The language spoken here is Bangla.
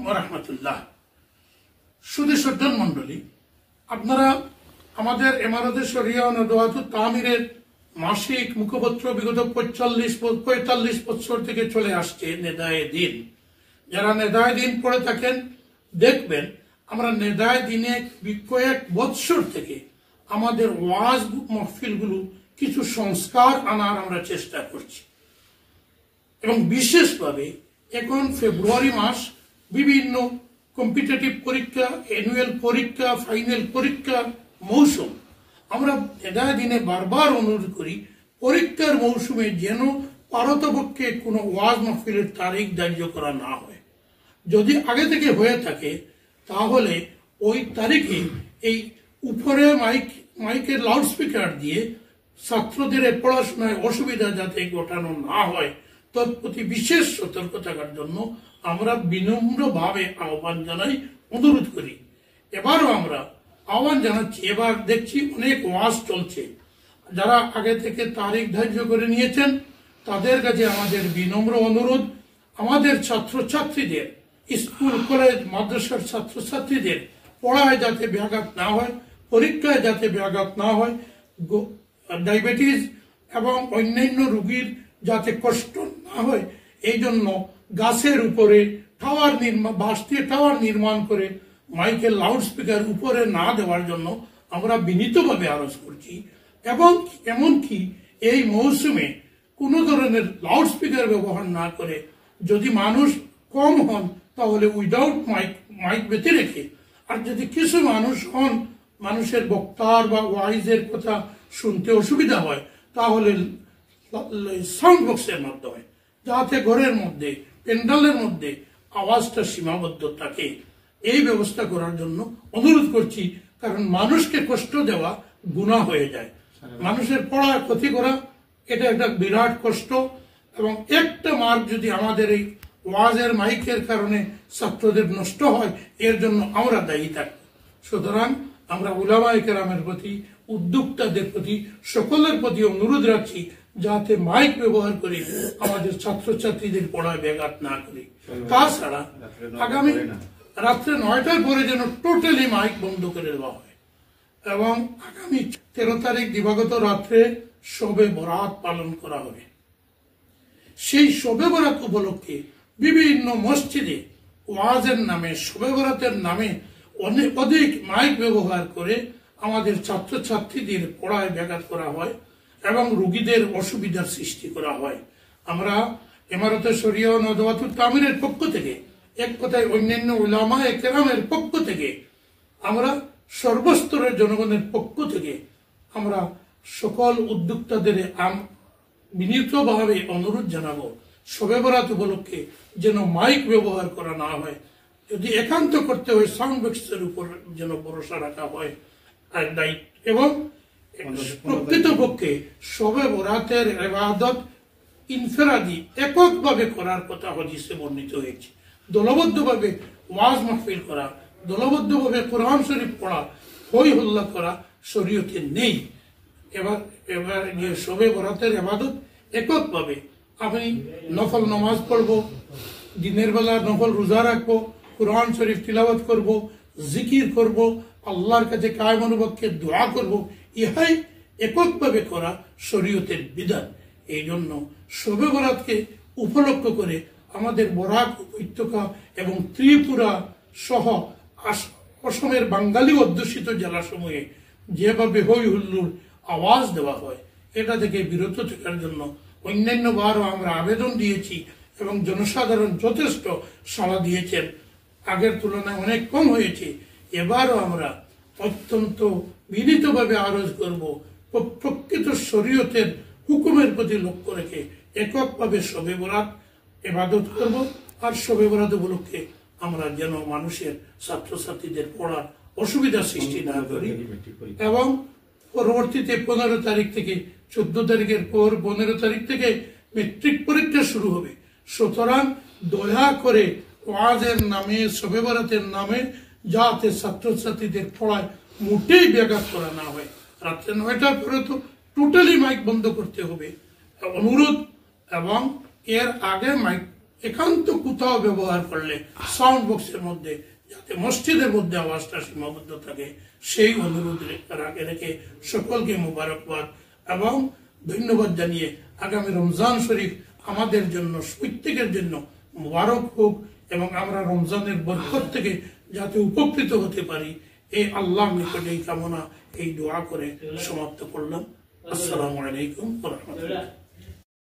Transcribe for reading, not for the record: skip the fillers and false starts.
ওয়া রাহমাতুল্লাহ। সুধী শ্রদ্ধেয় মণ্ডলী, আপনারা আমাদের ইমারতে শরিয়া ও নদওয়াতুত তামিরের মাসিক মুখপত্র বিগত 45 বছর থেকে চলে আসছে নেদায়ে দিন। যারা নেদায়ে দিন পড়ে থাকেন দেখবেন আমরা নেদায়ে দিনে কয়েক বছর থেকে আমাদের ওয়াজ মাহফিলগুলো কিছু সংস্কার আনার আমরা চেষ্টা করছি এবং বিশেষভাবে এখন ফেব্রুয়ারি মাস বিভিন্ন কম্পিটিটিভ পরীক্ষা, অ্যানুয়াল পরীক্ষা, ফাইনাল পরীক্ষা মৌসুম। আমরা নেদায়ে দিনে বারবার অনুরোধ করি পরীক্ষার মৌসুমে যেন পারতপক্ষে কোনো ওয়াজ মাহফিলের তারিখ ধার্য করা না হয়। যদি আগে থেকে হয়ে থাকে তাহলে ওই তারিখে এই উপরে মাইকের লাউডস্পিকার দিয়ে ছাত্রদের পড়াশোনায় অসুবিধা যাতে ঘটানো না হয় তৎপ্রতি বিশেষ সতর্ক থাকার জন্য আমরা বিনম্রভাবে আহ্বান জানাই, অনুরোধ করি। এবারও আমরা আহ্বান জানাচ্ছি, এবার দেখছি অনেক ওয়াজ চলছে, যারা আগে থেকে তারিখ ধার্য করে নিয়েছেন তাদের কাছে আমাদের বিনম্র অনুরোধ, আমাদের ছাত্রছাত্রীদের, স্কুল কলেজ মাদ্রাসার ছাত্রছাত্রীদের পড়ায় যাতে ব্যাঘাত না হয়, পরীক্ষায় যাতে ব্যাঘাত না হয়, ডায়াবেটিস এবং অন্যান্য রোগীর যাতে কষ্ট না হয়, এই জন্য গাছের উপরে টাওয়ার নির্মাণ করে মাইকের লাউডস্পিকার উপরে না দেওয়ার জন্য আমরা বিনীতভাবে আরজ করছি। এবং এমনকি এই মৌসুমে কোনো ধরনের লাউডস্পিকার ব্যবহার না করে যদি মানুষ কম হন তাহলে উইদাউট মাইক বেঁধে রেখে, আর যদি কিছু মানুষ হন মানুষের বক্তার বা ওয়াইজের কথা শুনতে অসুবিধা হয় তাহলে সাউন্ড বক্সের মাধ্যমে, যাতে ঘরের মধ্যে প্যান্ডেলের মধ্যে আওয়াজটা সীমাবদ্ধ থাকে, এই ব্যবস্থা করার জন্য অনুরোধ করছি। কারণ মানুষকে কষ্ট দেওয়া গুনাহ হয়ে যায়, মানুষের পড়ার ক্ষতি করা এটা একটা বিরাট কষ্ট। এবং একটা মার্ক যদি আমাদের এই ওয়াজের মাইকের কারণে ছাত্রদের নষ্ট হয় এর জন্য আমরা দায়ী থাকব। সুতরাং আমরা উলামায়ে কেরামের প্রতি, উদ্যোক্তাদের প্রতি, সকলের প্রতি অনুরোধ রাখছি যাতে মাইক ব্যবহার করে আমাদের ছাত্রছাত্রীদের পড়ায় ব্যাঘাত না করি। তাছাড়া আগামী রাত্রে 9টার পরে যেন টোটালি মাইক বন্ধ করে দেওয়া হয়। এবং আগামী 13 তারিখ দিবাগত রাত্রে শবে বরাত পালন করা হবে। সেই শবে বরাত উপলক্ষে বিভিন্ন মসজিদে ওয়াজের নামে, শবে বরাতের নামে অধিক মাইক ব্যবহার করে আমাদের ছাত্রছাত্রীদের পড়ায় ব্যাঘাত করা হয় এবং রোগীদের অসুবিধার সৃষ্টি করা হয়। আমরা ইমারতে শরিয়া ও নদওয়াতুত তামিরের পক্ষ থেকে, এক কথায় অন্যান্য উলামায়ে কেরামের পক্ষ থেকে, আমরা সর্বস্তরের জনগণের পক্ষ থেকে আমরা সকল উদ্যোক্তাদের বিনীতভাবে অনুরোধ জানাবো শবে বরাত উপলক্ষে যেন মাইক ব্যবহার করা না হয়। যদি একান্ত করতে হয় সাউন্ড বক্সের উপর যেন ভরসা রাখা হয়। এবং প্রকৃতপক্ষে শবে বরাতের ইবাদত ইনফেরাদি এককভাবে করার কথা হাদিসে বর্ণিত হয়েছে। দলবদ্ধভাবে ওয়াজ মাহফিল করা, দলবদ্ধভাবে কোরআন শরীফ পড়া, হই হল্লা করা শরীয়তে নেই। এবার শবে বরাতের ইবাদত এককভাবে আমি নফল নামাজ পড়বো, দিনের বেলা নফল রোজা রাখবো, কোরআন শরীফ তিলাওয়াত করব, জিকির করব, আল্লাহর কাছে কায়েম অনুপক্ষে দোয়া করব, ইহাই এককভাবে করা শরীয়তের বিধান। এই জন্য শবে বরাতকে উপলক্ষ করে আমাদের বরাক উপত্যকা এবং ত্রিপুরা সহ অসমের বাঙালি অধ্যুষিত জেলাসমূহে যেভাবে হই হুল্লোড় আওয়াজ দেওয়া হয় এটা থেকে বিরত থাকার জন্য অন্যান্যবারও আমরা আবেদন দিয়েছি এবং জনসাধারণ যথেষ্ট সাড়া দিয়েছেন। আগের তুলনায় অনেক কম হয়েছে। এবারও আমরা অত্যন্ত বিনীতভাবে আরজ করব প্রকৃত শরীয়তের হুকুমের প্রতি লক্ষ্য রেখে এককভাবে শবে বরাত ইবাদত করব। আর শবে বরাত উপলক্ষে আমরা যেন মানুষের ছাত্রছাত্রীদের পড়ার অসুবিধা সৃষ্টি না করি। এবং পরবর্তীতে 15 তারিখ থেকে 14 তারিখের পর 15 তারিখ থেকে মেট্রিক পরীক্ষা শুরু হবে। সুতরাং দয়া করে ওয়াজের নামে, শবে বরাতের নামে যাতে ছাত্রছাত্রীদের পড়ায় মোটেই ব্যাঘাত করা না হয়। রাত্রে 9টার পরে তো টোটালি মাইক বন্ধ করতে হবে অনুরোধ। এবং এর আগে মাইক একান্ত কোথাও ব্যবহার করলে সাউন্ড বক্সের মধ্যে যাতে মসজিদের মধ্যে আওয়াজটা সীমাবদ্ধ থাকে সেই অনুরোধ রেখে সকলকে মোবারকবাদ এবং ধন্যবাদ জানিয়ে আগামী রমজান শরীফ আমাদের জন্য প্রত্যেকের জন্য মোবারক হোক এবং আমরা রমজানের বরকত থেকে যাতে উপকৃত হতে পারি এই আল্লাহর নিকটে এই কামনা এই দোয়া করে সমাপ্ত করলাম। আসসালামু আলাইকুম ওয়া রাহমাতুল্লাহ।